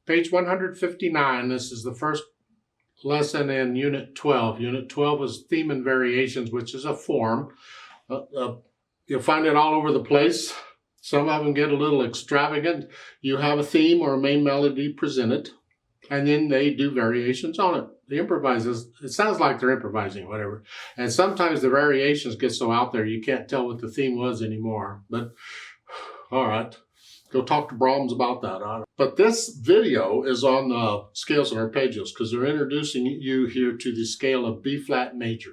Page 159, this is the first lesson in Unit 12. Unit 12 is Theme and Variations, which is a form. You'll find it all over the place. Some of them get a little extravagant. You have a theme or a main melody presented, and then they do variations on it. They improvise. It sounds like they're improvising, whatever. And sometimes the variations get so out there you can't tell what the theme was anymore. But, all right. Go talk to Brahms about that. But this video is on the scales and arpeggios because they're introducing you here to the scale of B-flat major.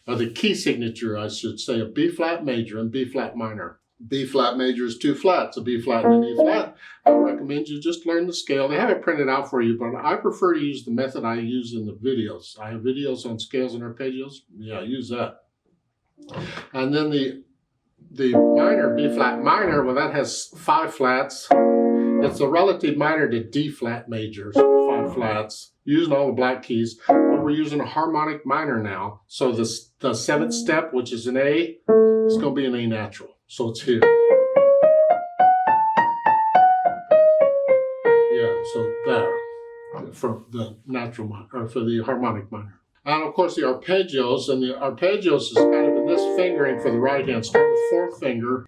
Or the key signature, I should say, of B-flat major and B-flat minor. B-flat major is two flats, a B-flat and an E-flat. I recommend you just learn the scale. They have it printed out for you, but I prefer to use the method I use in the videos. I have videos on scales and arpeggios. Yeah, use that. And then the minor, B-flat minor, well, that has 5 flats. It's a relative minor to D-flat major, so 5 flats, using all the black keys. But we're using a harmonic minor now. So the 7th step, which is an A, it's going to be an A natural. So it's here. Yeah, so there, for the natural minor, or for the harmonic minor. And of course the arpeggios, and the arpeggios is kind of in this fingering for the right hand. Start with 4th finger.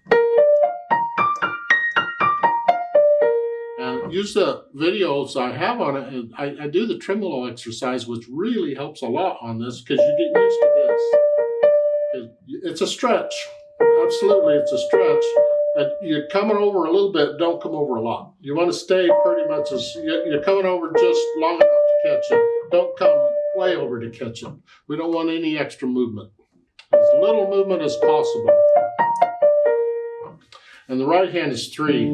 And use the videos I have on it, and I do the tremolo exercise, which really helps a lot on this because you get used to this. It's a stretch. Absolutely, it's a stretch. You're coming over a little bit, don't come over a lot. You want to stay pretty much as, you're coming over just long enough to catch it. Don't come way over to catch it. We don't want any extra movement. As little movement as possible. And the right hand is 3,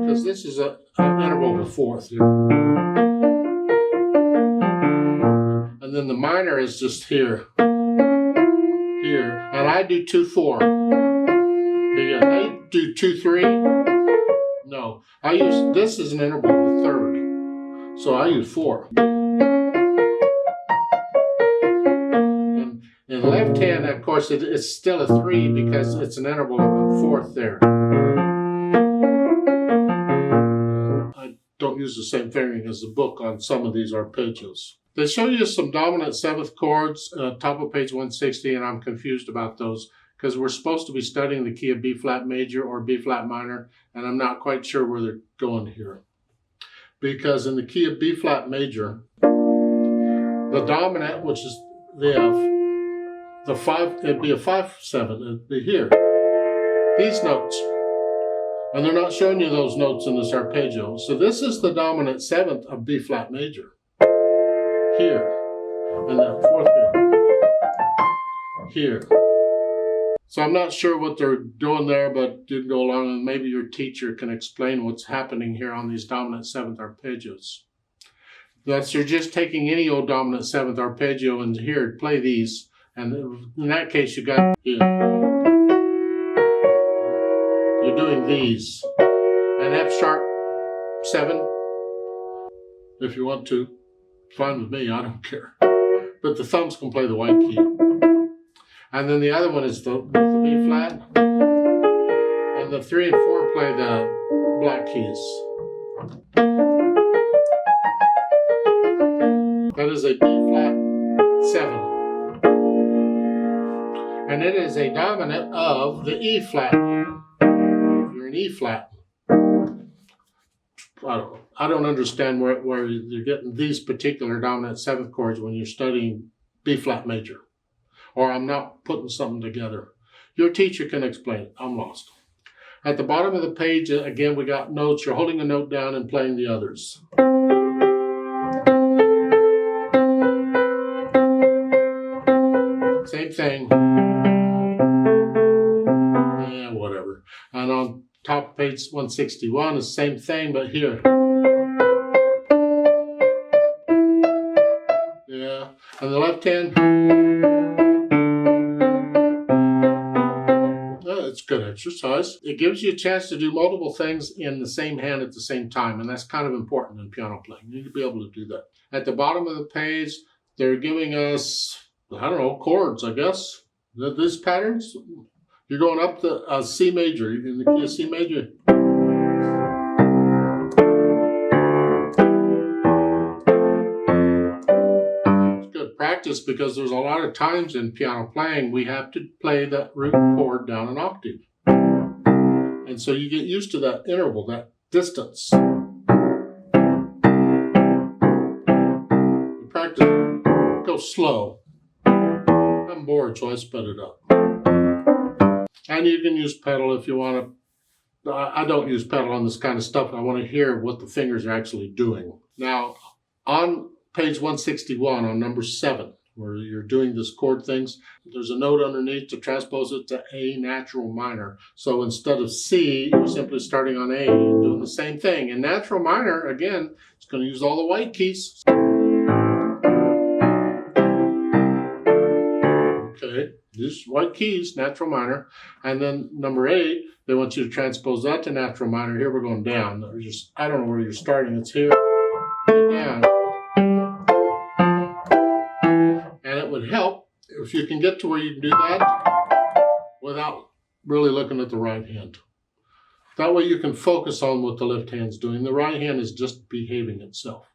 because this is an interval of a 4th here. And then the minor is just here. Here. And I do 2-4. They do 2-3. No. I use, this is an interval of a 3rd. So I use 4. In the left hand, of course, it's still a 3 because it's an interval of a 4th there. I don't use the same fingering as the book on some of these arpeggios. They show you some dominant 7th chords, top of page 160, and I'm confused about those because we're supposed to be studying the key of B-flat major or B-flat minor, and I'm not quite sure where they're going here. Because in the key of B-flat major, the dominant, which is the F, the 5, it'd be a 5/7, it'd be here. These notes. And they're not showing you those notes in this arpeggio. So this is the dominant 7th of B-flat major. Here. And the 4th here. So I'm not sure what they're doing there, but you can go along and maybe your teacher can explain what's happening here on these dominant 7th arpeggios. Thus, you're just taking any old dominant 7th arpeggio and here, play these. And in that case, you got, you're doing these. And F sharp 7, if you want to. Fine with me, I don't care. But the thumbs can play the white key. And then the other one is the B flat. And the 3 and 4 play the black keys. That is a B flat 7. And it is a dominant of the E flat. You're an E flat. I don't understand where you're getting these particular dominant 7th chords when you're studying B-flat major. Or I'm not putting something together. Your teacher can explain it. I'm lost. At the bottom of the page, again, we got notes. You're holding a note down and playing the others. Same thing. Yeah, whatever. And on top of page 161 is the same thing, but here. Yeah. And the left hand. It's good exercise. It gives you a chance to do multiple things in the same hand at the same time, and that's kind of important in piano playing. You need to be able to do that. At the bottom of the page, they're giving us, I don't know, chords, I guess. These patterns. You're going up the C major, in the key of C major. practice because there's a lot of times in piano playing we have to play that root chord down an octave. And so you get used to that interval, that distance. You practice, go slow. I'm bored, so I sped it up. And you can use pedal if you want to. I don't use pedal on this kind of stuff. I want to hear what the fingers are actually doing. Now, on page 161, on number 7, where you're doing this chord things, there's a note underneath to transpose it to A natural minor. So instead of C, you're simply starting on A and doing the same thing. In natural minor, again, it's going to use all the white keys. Okay, these white keys, natural minor. And then number 8, they want you to transpose that to natural minor. Here we're going down. I don't know where you're starting. It's here, down. And it would help if you can get to where you can do that without really looking at the right hand. That way you can focus on what the left hand's doing. The right hand is just behaving itself.